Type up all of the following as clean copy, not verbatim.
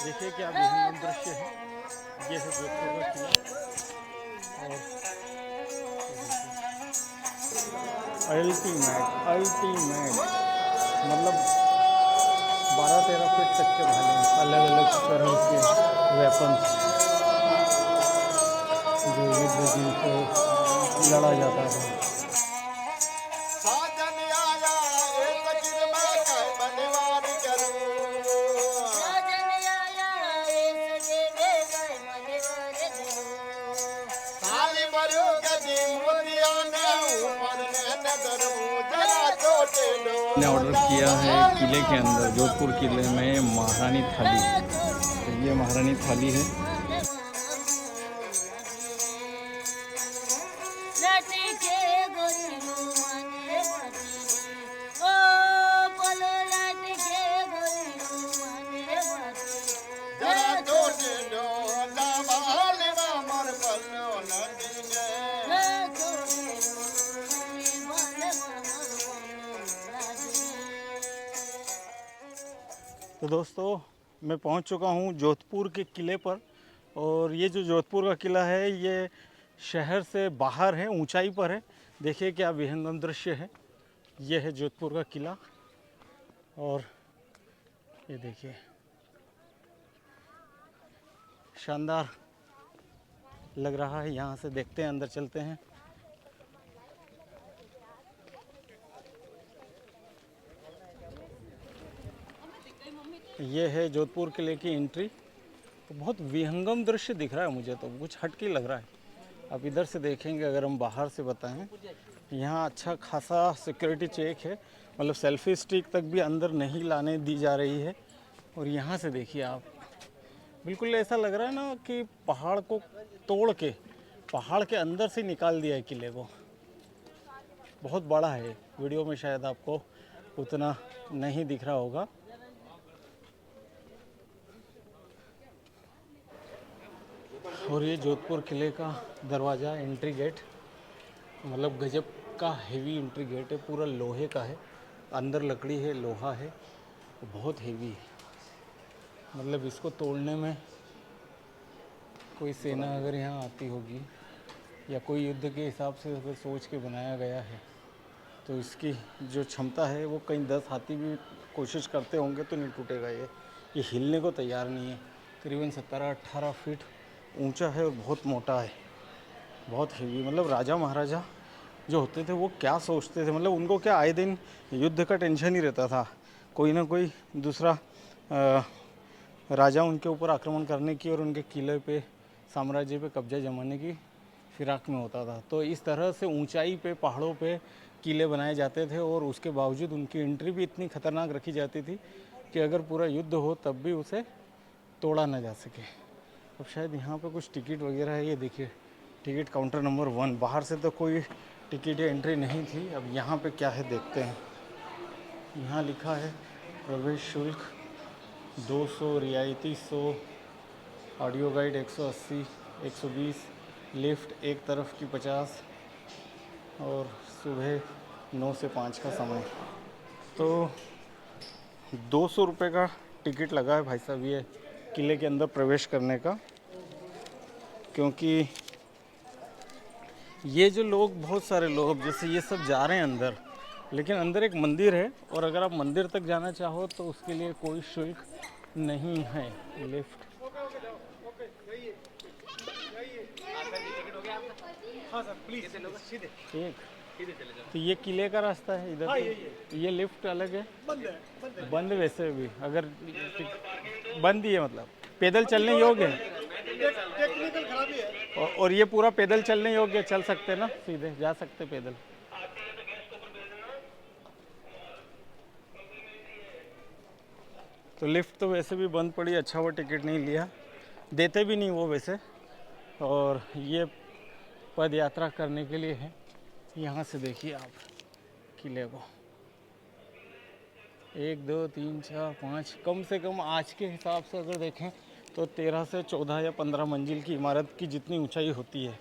देखिए क्या विहंगम दृश्य है। ये है जोधपुर का किला। और अल्टीमेट अल्टीमेट मतलब 12-13 फीट तक के भाले, अलग अलग तरह के वेपन्स जो युद्ध जिनसे लड़ा जाता था। ने ऑर्डर किया है किले के अंदर, जोधपुर किले में महारानी थाली। तो ये महारानी थाली है। तो दोस्तों मैं पहुंच चुका हूं जोधपुर के किले पर। और ये जो जोधपुर का किला है ये शहर से बाहर है, ऊंचाई पर है। देखिए क्या विहंगम दृश्य है। ये है जोधपुर का किला। और ये देखिए शानदार लग रहा है। यहाँ से देखते हैं, अंदर चलते हैं। ये है जोधपुर किले की एंट्री। तो बहुत विहंगम दृश्य दिख रहा है मुझे, तो कुछ हटके लग रहा है। अब इधर से देखेंगे, अगर हम बाहर से बताएं, यहाँ अच्छा खासा सिक्योरिटी चेक है। मतलब सेल्फी स्टिक तक भी अंदर नहीं लाने दी जा रही है। और यहाँ से देखिए आप, बिल्कुल ऐसा लग रहा है ना कि पहाड़ को तोड़ के पहाड़ के अंदर से निकाल दिया है किले को। बहुत बड़ा है, वीडियो में शायद आपको उतना नहीं दिख रहा होगा। और ये जोधपुर किले का दरवाज़ा, एंट्री गेट, मतलब गजब का हेवी एंट्री गेट है। पूरा लोहे का है, अंदर लकड़ी है, लोहा है, बहुत हेवी है। मतलब इसको तोड़ने में कोई सेना अगर यहाँ आती होगी या कोई युद्ध के हिसाब से अगर सोच के बनाया गया है, तो इसकी जो क्षमता है वो कहीं 10 हाथी भी कोशिश करते होंगे तो नहीं टूटेगा। ये हिलने को तैयार नहीं है। करीबन 17-18 फीट ऊंचा है और बहुत मोटा है, बहुत हेवी। मतलब राजा महाराजा जो होते थे वो क्या सोचते थे, मतलब उनको क्या आए दिन युद्ध का टेंशन ही रहता था। कोई ना कोई दूसरा राजा उनके ऊपर आक्रमण करने की और उनके किले पे, साम्राज्य पे कब्जा जमाने की फिराक में होता था। तो इस तरह से ऊंचाई पे, पहाड़ों पे किले बनाए जाते थे। और उसके बावजूद उनकी एंट्री भी इतनी खतरनाक रखी जाती थी कि अगर पूरा युद्ध हो तब भी उसे तोड़ा न जा सके। अब शायद यहाँ पे कुछ टिकट वगैरह है। ये देखिए टिकट काउंटर नंबर 1। बाहर से तो कोई टिकट या एंट्री नहीं थी। अब यहाँ पे क्या है देखते हैं। यहाँ लिखा है प्रवेश शुल्क 200, रियायती 100, ऑडियो गाइड 180, 120, लिफ्ट एक तरफ की 50 और सुबह 9 से 5 का समय। तो 200 रुपये का टिकट लगा है भाई साहब ये किले के अंदर प्रवेश करने का। क्योंकि ये जो लोग, बहुत सारे लोग जैसे ये सब जा रहे हैं अंदर, लेकिन अंदर एक मंदिर है और अगर आप मंदिर तक जाना चाहो तो उसके लिए कोई शुल्क नहीं है। लिफ्ट एक, तो ये किले का रास्ता है इधर। हाँ, ये लिफ्ट अलग है, बंद वैसे भी अगर बंद ही है, मतलब पैदल चलने योग्य है। टेक्निकल खराबी है। और ये पूरा पैदल चलने योग्य, चल सकते ना, सीधे जा सकते पैदल। तो लिफ्ट तो वैसे भी बंद पड़ी, अच्छा वो टिकट नहीं लिया, देते भी नहीं वो वैसे। और ये पद यात्रा करने के लिए है। यहाँ से देखिए आप किले को, 1 2 3 4 5, कम से कम आज के हिसाब से अगर देखें तो 13 से 14 या 15 मंजिल की इमारत की जितनी ऊंचाई होती है,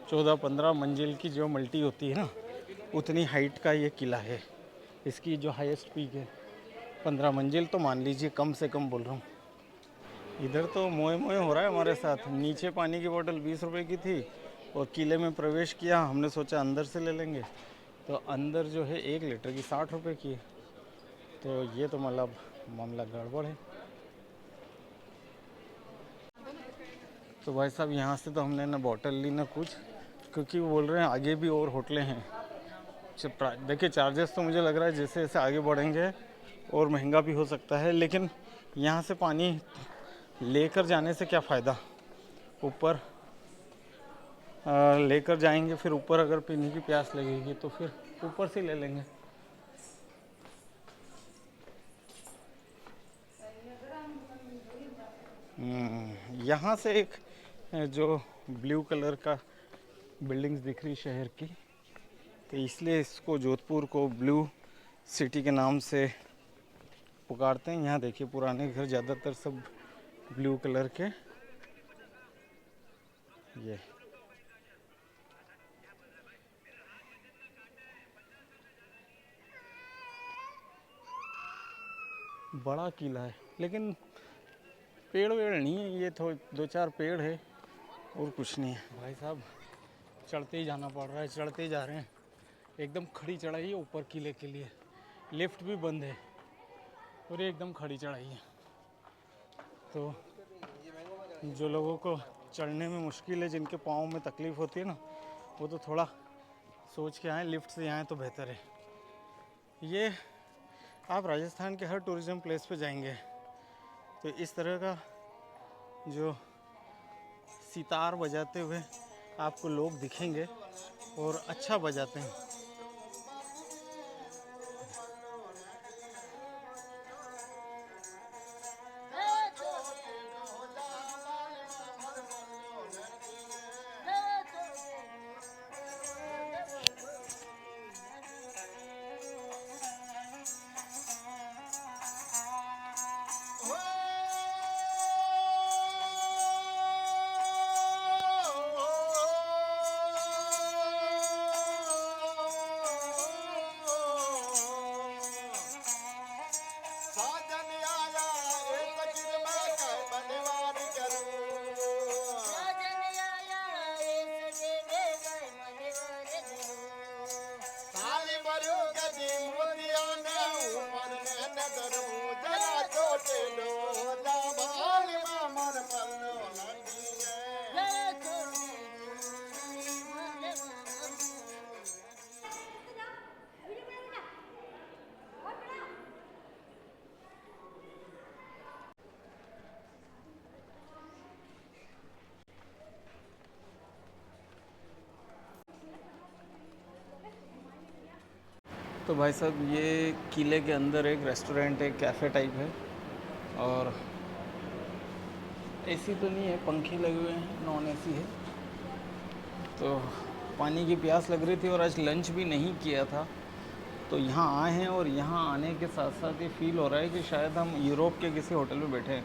14-15 मंजिल की जो मल्टी होती है ना, उतनी हाइट का ये किला है। इसकी जो हाईएस्ट पीक है 15 मंजिल, तो मान लीजिए कम से कम बोल रहा हूँ। इधर तो मोए मोए हो रहा है हमारे साथ। नीचे पानी की बोतल 20 रुपए की थी और किले में प्रवेश किया, हमने सोचा अंदर से ले लेंगे, तो अंदर जो है 1 लीटर की 60 रुपए की है। तो ये तो मतलब मामला गड़बड़ है। तो भाई साहब यहाँ से तो हमने ना बोतल ली ना कुछ, क्योंकि वो बोल रहे हैं आगे भी और होटलें हैं। देखिए चार्जेस तो मुझे लग रहा है जैसे जैसे आगे बढ़ेंगे और महंगा भी हो सकता है, लेकिन यहाँ से पानी लेकर जाने से क्या फ़ायदा। ऊपर लेकर जाएंगे, फिर ऊपर अगर पीने की प्यास लगेगी तो फिर ऊपर से ले लेंगे। यहाँ से एक जो ब्लू कलर का बिल्डिंग्स दिख रही शहर की, तो इसलिए इसको जोधपुर को ब्लू सिटी के नाम से पुकारते हैं। यहाँ देखिए पुराने घर ज़्यादातर सब ब्लू कलर के। ये बड़ा किला है, लेकिन पेड़ वेड़ नहीं है, ये तो 2-4 पेड़ है और कुछ नहीं है। भाई साहब चढ़ते ही जाना पड़ रहा है, चढ़ते ही जा रहे हैं। एकदम खड़ी चढ़ाई है ऊपर किले के लिए, लिफ्ट भी बंद है और ये एकदम खड़ी चढ़ाई है। तो जो लोगों को चढ़ने में मुश्किल है, जिनके पाँव में तकलीफ़ होती है ना, वो तो थोड़ा सोच के आएँ, लिफ्ट से आएँ तो बेहतर है। ये आप राजस्थान के हर टूरिज़्म प्लेस पे जाएंगे तो इस तरह का जो सितार बजाते हुए आपको लोग दिखेंगे और अच्छा बजाते हैं। तो भाई साहब ये किले के अंदर एक रेस्टोरेंट है, कैफ़े टाइप है, और एसी तो नहीं है, पंखे लगे हुए हैं, नॉन एसी है। तो पानी की प्यास लग रही थी और आज लंच भी नहीं किया था, तो यहाँ आए हैं और यहाँ आने के साथ साथ ये फील हो रहा है कि शायद हम यूरोप के किसी होटल में बैठे हैं।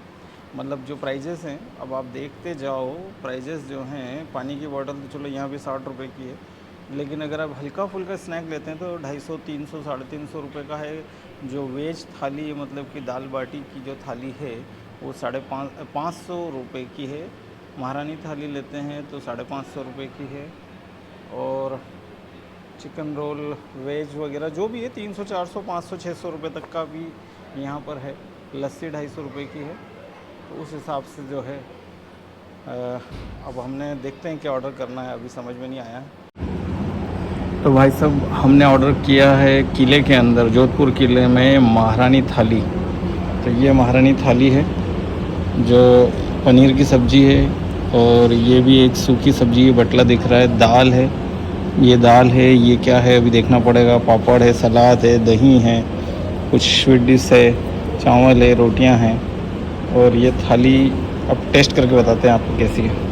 मतलब जो प्राइजेस हैं, अब आप देखते जाओ, प्राइजेस जो हैं, पानी की बोतल तो चलो यहाँ भी 60 रुपए की है, लेकिन अगर आप हल्का फुल्का स्नैक लेते हैं तो 250, 300, 350 रुपये का है। जो वेज थाली, मतलब कि दाल बाटी की जो थाली है, वो 550 रुपये की है। महारानी थाली लेते हैं तो 550 रुपये की है। और चिकन रोल, वेज वगैरह जो भी है 300, 400, 500, 600 रुपये तक का भी यहाँ पर है। लस्सी 250 रुपये की है। तो उस हिसाब से जो है अब हमने देखते हैं क्या ऑर्डर करना है, अभी समझ में नहीं आया। तो भाई साहब हमने ऑर्डर किया है किले के अंदर, जोधपुर किले में महारानी थाली। तो ये महारानी थाली है, जो पनीर की सब्ज़ी है, और ये भी एक सूखी सब्ज़ी है, बटला दिख रहा है, दाल है, ये दाल है, ये क्या है अभी देखना पड़ेगा, पापड़ है, सलाद है, दही है, कुछ स्वीट डिश है, चावल है, रोटियां हैं, और ये थाली अब टेस्ट करके बताते हैं आपको कैसी है।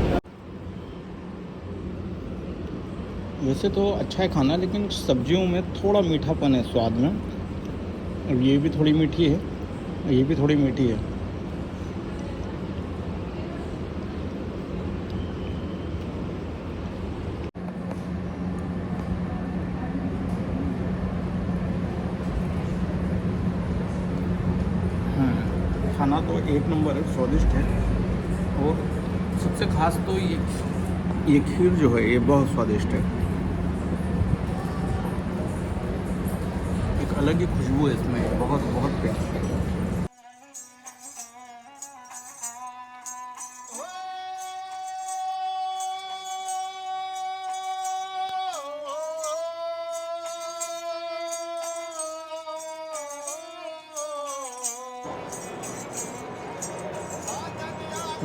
वैसे तो अच्छा है खाना, लेकिन सब्जियों में थोड़ा मीठापन है स्वाद में। अब ये भी थोड़ी मीठी है, ये भी थोड़ी मीठी है। खाना तो एक नंबर है, स्वादिष्ट है। और सबसे खास तो ये खीर जो है ये बहुत स्वादिष्ट है। एक अलग ही खुशबू है इसमें, बहुत बहुत टेस्टी है।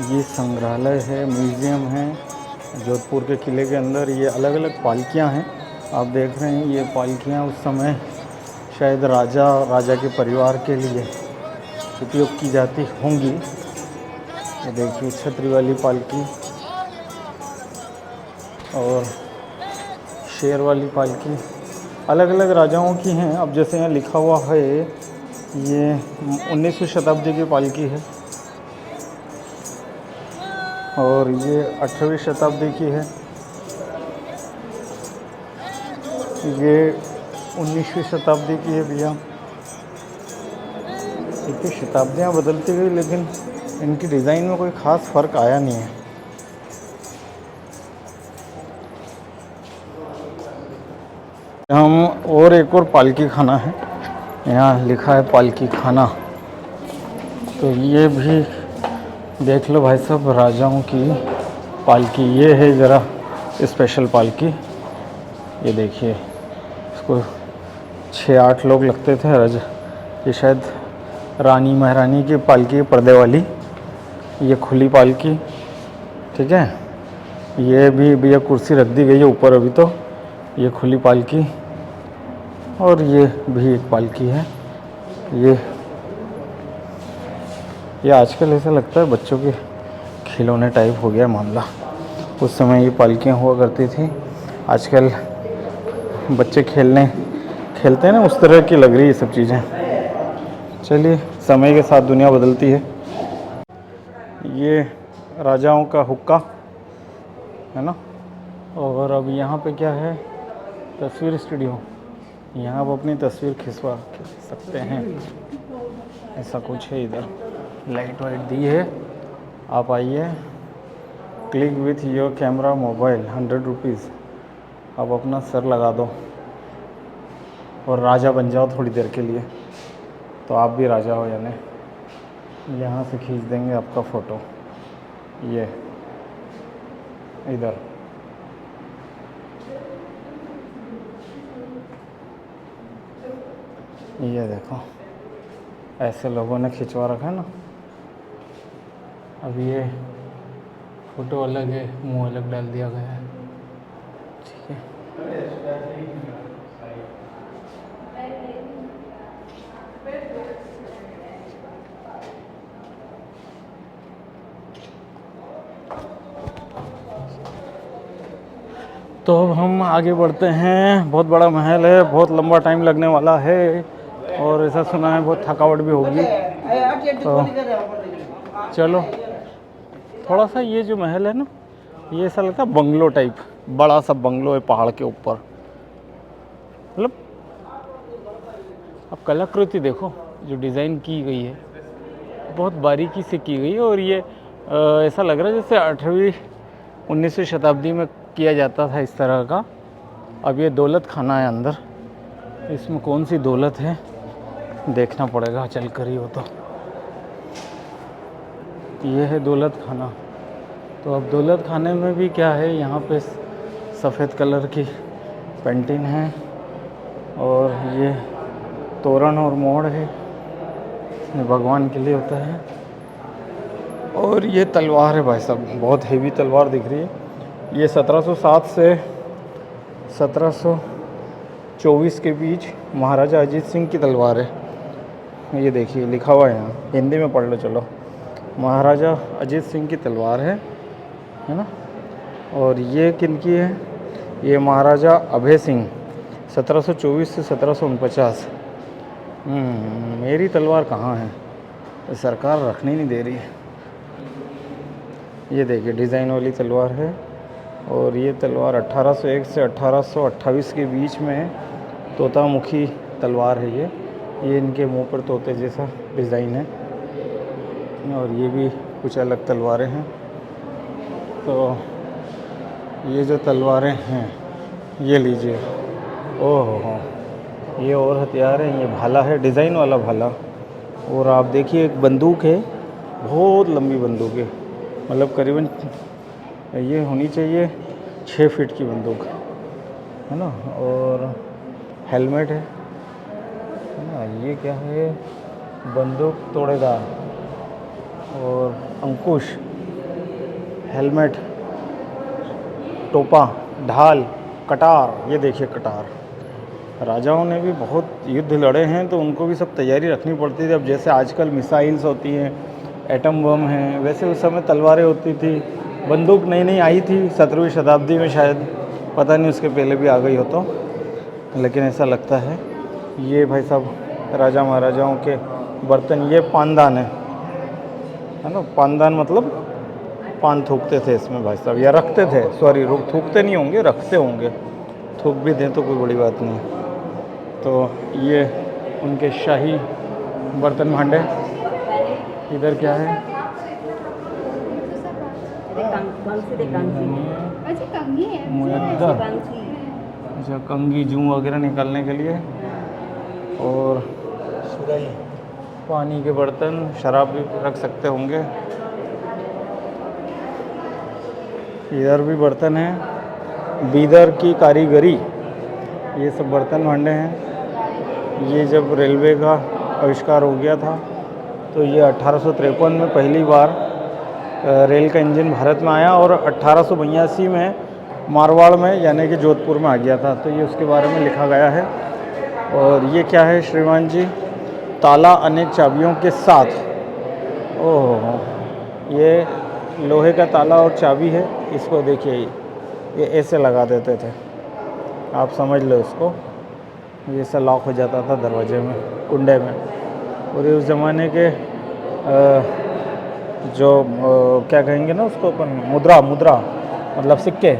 ये संग्रहालय है, म्यूज़ियम है जोधपुर के किले के अंदर। ये अलग अलग पालकियाँ हैं, आप देख रहे हैं। ये पालकियाँ उस समय शायद राजा के परिवार के लिए उपयोग की जाती होंगी। ये देखिए छतरी वाली पालकी और शेर वाली पालकी अलग अलग राजाओं की हैं। अब जैसे यहाँ लिखा हुआ है ये 19वीं शताब्दी की पालकी है और ये 18वीं शताब्दी की है। ये 19वीं शताब्दी की है भैया। देखिए शताब्दियाँ बदलती गई लेकिन इनकी डिज़ाइन में कोई ख़ास फ़र्क आया नहीं है। हम और एक और पालकी खाना है, यहाँ लिखा है पालकी खाना। तो ये भी देख लो भाई साहब, राजाओं की पालकी। ये है ज़रा स्पेशल पालकी। ये देखिए इसको 6-8 लोग लगते थे राजा। ये शायद रानी महारानी की पालकी, पर्दे वाली। ये खुली पालकी, ठीक है। ये भी भैया कुर्सी रख दी गई है ऊपर अभी। तो ये खुली पालकी और ये भी एक पालकी है। ये आजकल ऐसा लगता है बच्चों के खिलौने टाइप हो गया मामला। उस समय ये पालकियाँ हुआ करती थी, आजकल बच्चे खेलते हैं ना, उस तरह की लग रही है सब चीज़ें। चलिए, समय के साथ दुनिया बदलती है। ये राजाओं का हुक्का है ना। और अब यहाँ पे क्या है, तस्वीर स्टूडियो। यहाँ आप अपनी तस्वीर खिंचवा सकते हैं, ऐसा कुछ है इधर। लाइट वाइट दी है, आप आइए। Click with your camera mobile, 100 rupees. आप अपना सर लगा दो और राजा बन जाओ थोड़ी देर के लिए, तो आप भी राजा हो। यानी यहाँ से खींच देंगे आपका फ़ोटो, ये इधर। ये देखो ऐसे लोगों ने खिंचवा रखा है ना। अब ये फ़ोटो अलग है, मुंह अलग डाल दिया गया है, ठीक है। तो अब हम आगे बढ़ते हैं। बहुत बड़ा महल है, बहुत लंबा टाइम लगने वाला है और ऐसा सुना है बहुत थकावट भी होगी। तो चलो, थोड़ा सा ये जो महल है ना, ये ऐसा लगता है बंगलो टाइप। बड़ा सा बंगलो है पहाड़ के ऊपर। मतलब अब कलाकृति देखो जो डिज़ाइन की गई है, बहुत बारीकी से की गई है। और ये ऐसा लग रहा है जैसे 8वीं-19वीं शताब्दी में किया जाता था इस तरह का। अब ये दौलत खाना है अंदर, इसमें कौन सी दौलत है देखना पड़ेगा चल कर ही। हो तो ये है दौलत खाना। तो अब दौलत खाने में भी क्या है, यहाँ पे सफ़ेद कलर की पेंटिंग है और ये तोरण और मोड़ है, ये भगवान के लिए होता है। और ये तलवार है भाई साहब, बहुत हेवी तलवार दिख रही है। ये 1707 से 1724 के बीच महाराजा अजीत सिंह की तलवार है। ये देखिए लिखा हुआ है यहाँ, हिंदी में पढ़ लो चलो। महाराजा अजीत सिंह की तलवार है ना। और ये किनकी है, ये महाराजा अभय सिंह, 1724 से 1749। मेरी तलवार कहाँ है, तो सरकार रखने नहीं दे रही है। ये देखिए डिज़ाइन वाली तलवार है। और ये तलवार 1801 से 1828 के बीच में तोतामुखी तलवार है। ये इनके मुंह पर तोते जैसा डिज़ाइन है। और ये भी कुछ अलग तलवारें हैं। तो ये जो तलवारें हैं ये लीजिए। ओह हो, ये और हथियार है, ये भाला है, डिज़ाइन वाला भाला। और आप देखिए एक बंदूक है, बहुत लंबी बंदूक है, मतलब करीबन ये होनी चाहिए 6 फीट की बंदूक है ना। और हेलमेट है ना। ये क्या है, बंदूक तोड़ेदार और अंकुश, हेलमेट, टोपा, ढाल, कटार। ये देखिए कटार। राजाओं ने भी बहुत युद्ध लड़े हैं तो उनको भी सब तैयारी रखनी पड़ती थी। अब जैसे आजकल मिसाइल्स होती हैं, एटम बम हैं, वैसे उस समय तलवारें होती थी। बंदूक नई नई आई थी 17वीं शताब्दी में शायद, पता नहीं उसके पहले भी आ गई हो तो, लेकिन ऐसा लगता है। ये भाई साहब राजा महाराजाओं के बर्तन। ये पानदान है ना। पानदान मतलब पान थूकते थे इसमें भाई साहब, या रखते थे, सॉरी, थूकते नहीं होंगे, रखते होंगे। थूक भी दें तो कोई बड़ी बात नहीं। तो ये उनके शाही बर्तन भांडे। इधर क्या है, मुयद्दर, अच्छा, कंघी, जूं वगैरह निकालने के लिए। और पानी के बर्तन, शराब भी रख सकते होंगे। इधर भी बर्तन हैं, बीदर की कारीगरी। ये सब बर्तन भांडे हैं। ये जब रेलवे का आविष्कार हो गया था तो ये 1853 में पहली बार रेल का इंजन भारत में आया, और 1882 में मारवाड़ में यानी कि जोधपुर में आ गया था। तो ये उसके बारे में लिखा गया है। और ये क्या है श्रीमान जी, ताला अनेक चाबियों के साथ। ओह, ये लोहे का ताला और चाबी है। इसको देखिए, ये ऐसे लगा देते थे, आप समझ लो इसको। ये ऐसा लॉक हो जाता था दरवाजे में, कुंडे में। और ये उस ज़माने के जो क्या कहेंगे ना उसको अपन, मुद्रा मतलब सिक्के।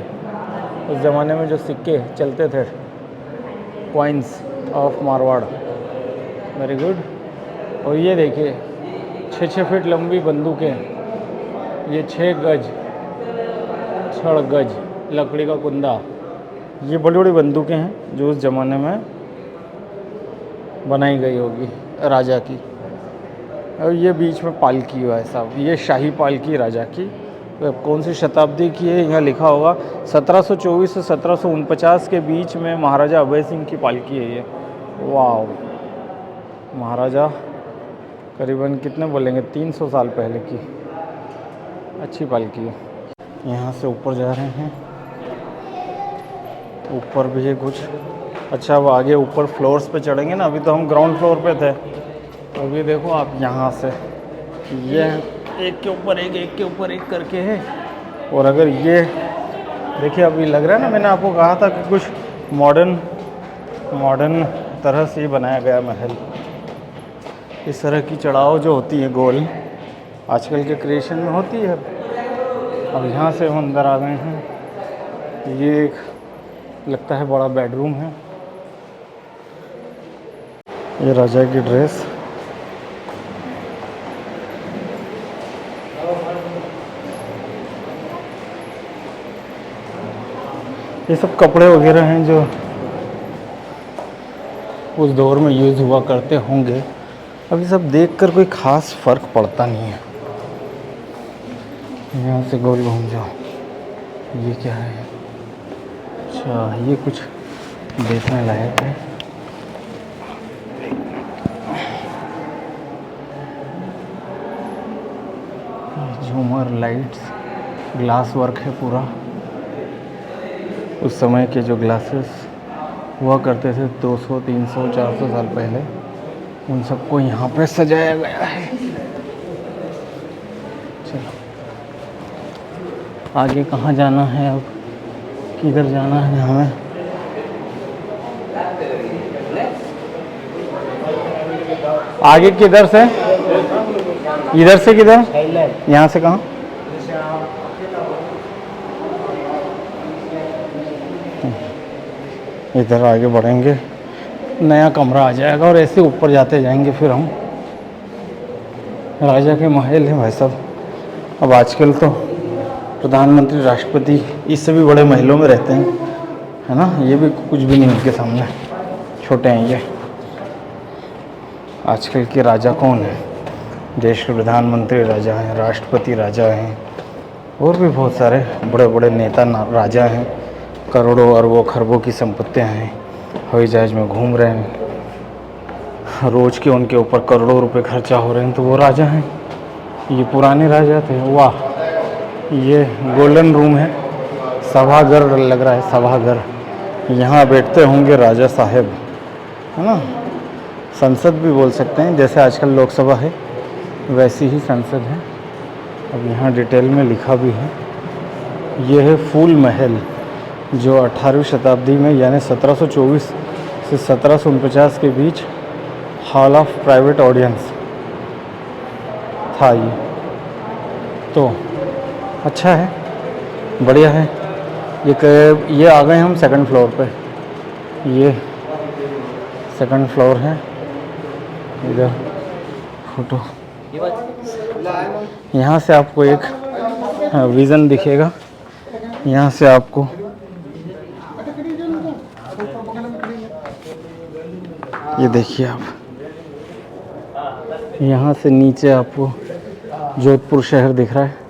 उस ज़माने में जो सिक्के चलते थे, coins of Marwar. Very good. और ये देखिए 6 फीट लंबी बंदूकें। ये 6 गज लकड़ी का कुंदा। ये बड़ी बड़ी बंदूकें हैं जो उस ज़माने में बनाई गई होगी राजा की। और ये बीच में पालकी हुआ है साहब, ये शाही पालकी राजा की। तो कौन सी शताब्दी की है, यहाँ लिखा होगा 1724 से 1749 के बीच में महाराजा अभय सिंह की पालकी है ये। वाह, महाराजा करीबन कितने बोलेंगे, 300 साल पहले की अच्छी पालकी है। यहाँ से ऊपर जा रहे हैं, ऊपर भी है कुछ। अच्छा, अब आगे ऊपर फ्लोर्स पे चढ़ेंगे ना। अभी तो हम ग्राउंड फ्लोर पे थे। अभी देखो आप यहाँ से, ये एक के ऊपर एक करके है। और अगर ये देखिए, अभी लग रहा है ना, मैंने आपको कहा था कि कुछ मॉडर्न तरह से बनाया गया महल। इस तरह की चढ़ाव जो होती है गोल, आजकल के क्रिएशन में होती है। अब यहाँ से हम अंदर आ गए हैं। ये एक लगता है बड़ा बेडरूम है। ये राजा की ड्रेस। ये सब कपड़े वगैरह हैं जो उस दौर में यूज़ हुआ करते होंगे। अब ये सब देखकर कोई ख़ास फ़र्क पड़ता नहीं है। यहाँ से गोल घूम जाओ। ये क्या है, अच्छा, ये कुछ देखने लायक है। झूमर, लाइट्स, ग्लास वर्क है पूरा। उस समय के जो ग्लासेस हुआ करते थे 200, 300, 400 साल पहले, उन सबको यहाँ पे सजाया गया है। चलो आगे कहाँ जाना है, अब किधर जाना है हमें? आगे किधर से, इधर से किधर, यहाँ से कहाँ? इधर आगे बढ़ेंगे, नया कमरा आ जाएगा और ऐसे ऊपर जाते जाएंगे फिर हम। राजा के महल हैं भाई साहब। अब आजकल तो प्रधानमंत्री, राष्ट्रपति, इससे भी बड़े महलों में रहते हैं, है ना। ये भी कुछ भी नहीं उनके सामने, छोटे हैं ये। आजकल के राजा कौन है? देश के प्रधानमंत्री राजा हैं, राष्ट्रपति राजा हैं, और भी बहुत सारे बड़े बड़े नेता राजा हैं। करोड़ों अरबों खरबों की संपत्तियां हैं, हवाई जहाज में घूम रहे हैं, रोज़ के उनके ऊपर करोड़ों रुपए खर्चा हो रहे हैं, तो वो राजा हैं। ये पुराने राजा थे। वाह, ये गोल्डन रूम है, सभागार लग रहा है, सभागार। यहाँ बैठते होंगे राजा साहेब, है ना। संसद भी बोल सकते हैं, जैसे आजकल लोकसभा है वैसी ही संसद है। अब यहाँ डिटेल में लिखा भी है। ये है फूल महल, जो 18वीं शताब्दी में यानी 1724 से 1749 के बीच हॉल ऑफ प्राइवेट ऑडियंस था ये। तो अच्छा है, बढ़िया है। ये आ गए हम सेकंड फ्लोर पे। ये सेकंड फ्लोर है। इधर फोटो, यहाँ से आपको एक विज़न दिखेगा। यहाँ से आपको ये देखिए आप, यहाँ से नीचे आपको जोधपुर शहर दिख रहा है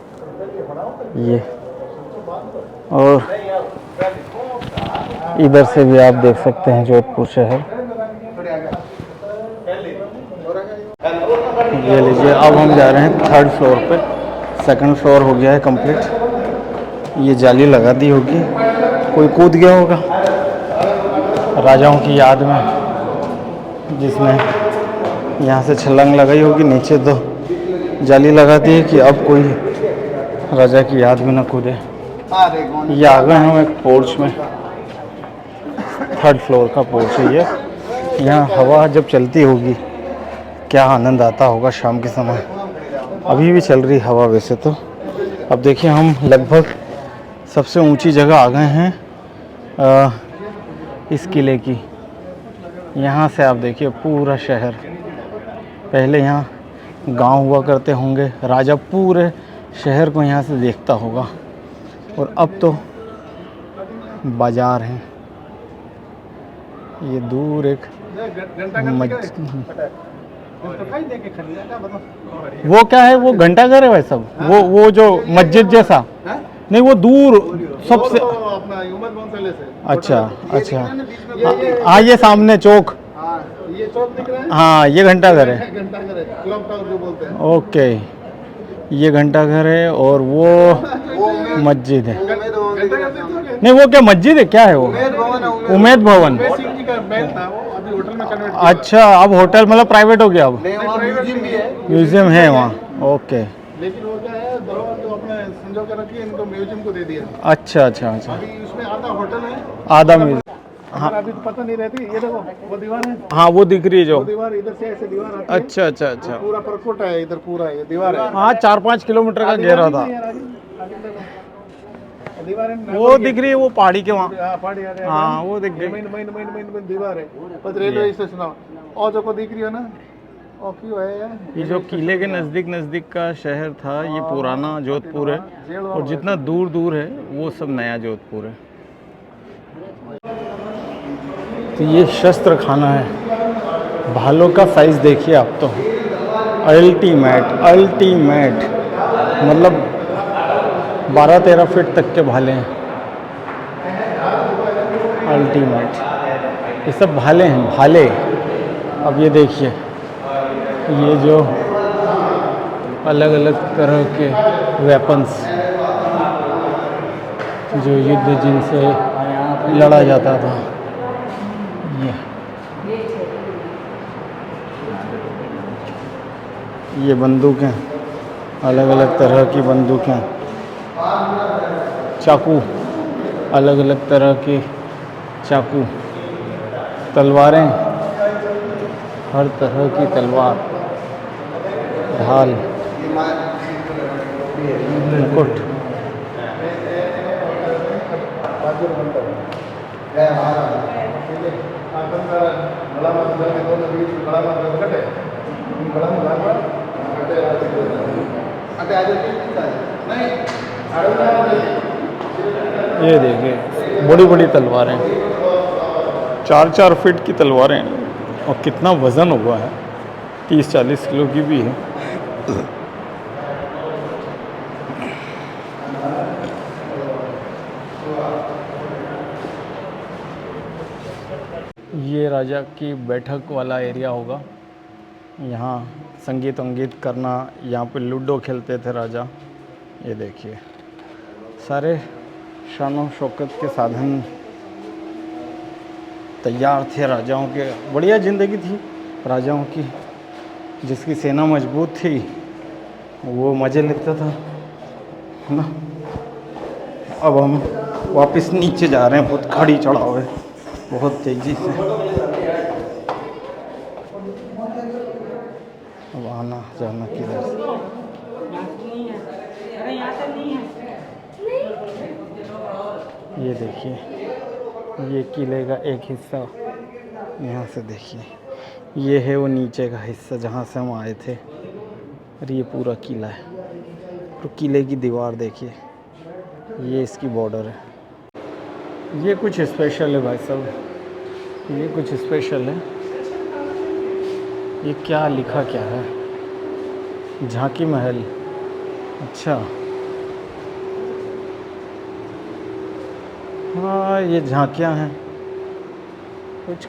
ये, और इधर से भी आप देख सकते हैं जोधपुर शहर। ये लीजिए, अब हम जा रहे हैं थर्ड फ्लोर पे। सेकंड फ्लोर हो गया है कंप्लीट। ये जाली लगा दी होगी, कोई कूद गया होगा राजाओं की याद में, जिसमें यहाँ से छलांग लगाई होगी। नीचे तो जाली लगा दी है कि अब कोई राजा की याद में ना कूदे। ये आ गए हम एक पोर्च में, थर्ड फ्लोर का पोर्च है ये। यहाँ हवा जब चलती होगी क्या आनंद आता होगा शाम के समय। अभी भी चल रही हवा वैसे तो। अब देखिए, हम लगभग सबसे ऊंची जगह आ गए हैं इस किले की। यहाँ से आप देखिए पूरा शहर। पहले यहाँ गांव हुआ करते होंगे, राजा पूरे शहर को यहाँ से देखता होगा, और अब तो बाजार हैं। ये दूर एक वो क्या है, वो घंटाघर है भाई साहब, वो जो मस्जिद जैसा नहीं, वो दूर सबसे। अच्छा अच्छा, हाँ ये सामने चौक, ये चौक दिख रहा है। हाँ ये घंटाघर है। घंटाघर है, क्लॉक टावर जो बोलते हैं। ओके, ये घंटाघर है और वो मस्जिद है। नहीं वो क्या मस्जिद है, क्या है वो? उमेद भवन। अच्छा, अब होटल मतलब प्राइवेट हो गया अब? म्यूजियम है वहाँ। ओके, लेकिन वो क्या है, धरोहर जो अपने संजो के रखी है, इनको म्यूजियम को दे दिया। अच्छा अच्छा अच्छा। अभी उसमें आधा होटल है, आधा म्यूजियम। हाँ अभी तो पता नहीं रहती। ये देखो वो दीवार है। हाँ वो दिख रही है जो। वो दीवार इधर से ऐसे दीवार आती है। अच्छा अच्छा अच्छा। पूरा परकोट है इधर, पूरा ये दीवार है। हाँ 4-5 किलोमीटर का घेरा था। वो दिख रही है, वो पहाड़ी के वहाँ। पहाड़ी आ हाँ वो दिख गई। मेन दीवार है, बस रेलवे स्टेशन और जो को दिख रही है ना, और क्यों है ये जो किले के नज़दीक का शहर था, ये पुराना जोधपुर है, और जितना दूर दूर है वो सब नया जोधपुर है। तो ये शस्त्र खाना है। भालों का साइज़ देखिए आप तो, अल्टीमेट मतलब 12-13 फीट तक के भाले हैं। अल्टीमेट, ये सब भाले हैं, भाले। अब ये देखिए, ये जो अलग अलग तरह के वेपन्स, जो युद्ध जिनसे लड़ा जाता था, ये बंदूकें, अलग अलग तरह की बंदूकें, चाकू, अलग अलग तरह के चाकू, तलवारें, हर तरह की तलवार, ढाल, मुकुट। ये देखिए बड़ी बड़ी तलवारें, 4-4 फीट की तलवारें हैं और कितना वज़न हुआ है, 30-40 किलो की भी है। ये राजा की बैठक वाला एरिया होगा। यहाँ संगीत वंगीत करना, यहाँ पे लूडो खेलते थे राजा। ये देखिए सारे शान शौकत के साधन तैयार थे राजाओं के। बढ़िया ज़िंदगी थी राजाओं की। जिसकी सेना मजबूत थी वो मज़े लेता था, है ना। अब हम वापस नीचे जा रहे हैं, बहुत खड़ी चढ़ाव है, बहुत तेज़ी से। अब आना जाना किधर से? ये देखिए ये किले का एक हिस्सा, यहाँ से देखिए ये है वो नीचे का हिस्सा जहाँ से हम आए थे, और ये पूरा किला है। तो किले की दीवार देखिए, ये इसकी बॉर्डर है। ये कुछ स्पेशल है भाई साहब, ये कुछ स्पेशल है। ये क्या लिखा क्या है? झांकी महल, अच्छा हाँ ये झांकियाँ हैं कुछ।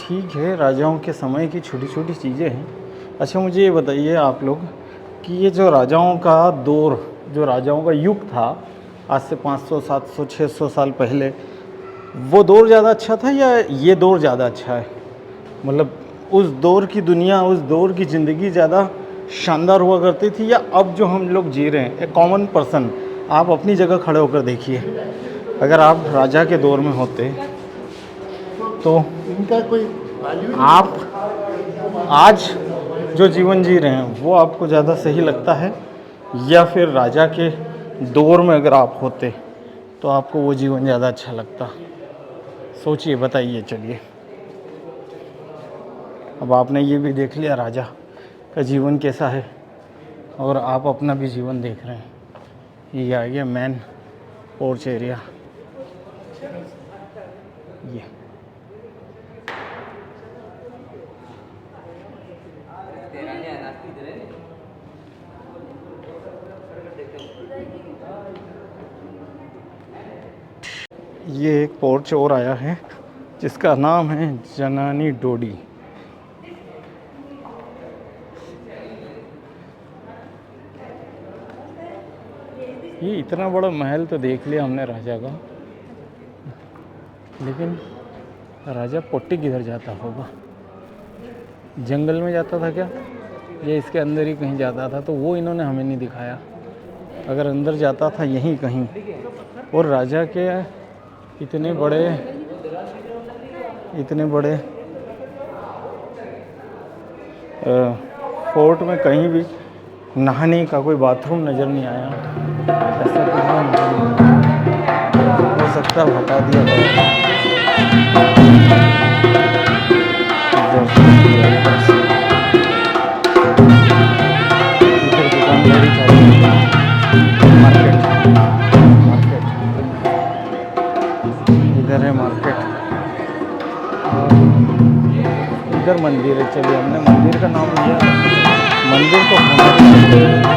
ठीक है, राजाओं के समय की छोटी छोटी चीज़ें हैं। अच्छा मुझे ये बताइए आप लोग कि ये जो राजाओं का दौर, जो राजाओं का युग था आज से 500, 700, 600 साल पहले, वो दौर ज़्यादा अच्छा था या ये दौर ज़्यादा अच्छा है? मतलब उस दौर की दुनिया, उस दौर की ज़िंदगी ज़्यादा शानदार हुआ करती थी, या अब जो हम लोग जी रहे हैं? एक कॉमन पर्सन, आप अपनी जगह खड़े होकर देखिए, अगर आप राजा के दौर में होते तो इनका कोई वैल्यू आप आज जो जीवन जी रहे हैं वो आपको ज़्यादा सही लगता है, या फिर राजा के दौर में अगर आप होते तो आपको वो जीवन ज़्यादा अच्छा लगता? सोचिए, बताइए। चलिए, अब आपने ये भी देख लिया राजा का जीवन कैसा है, और आप अपना भी जीवन देख रहे हैं। ये आ गया मेन पोर्च एरिया। ये एक पोर्च और आया है जिसका नाम है जनानी डोडी। ये इतना बड़ा महल तो देख लिया हमने राजा का, लेकिन राजा पोट्टी किधर जाता होगा? जंगल में जाता था क्या, ये इसके अंदर ही कहीं जाता था? तो वो इन्होंने हमें नहीं दिखाया। अगर अंदर जाता था यहीं कहीं, और राजा के इतने बड़े फोर्ट में कहीं भी नहाने का कोई बाथरूम नज़र नहीं आया। ऐसा कुछ हो सकता है हटा दिया गया। इधर है मार्केट, इधर मंदिर है। चलिए, हमने मंदिर का नाम लिया, मंदिर तो होना चाहिए।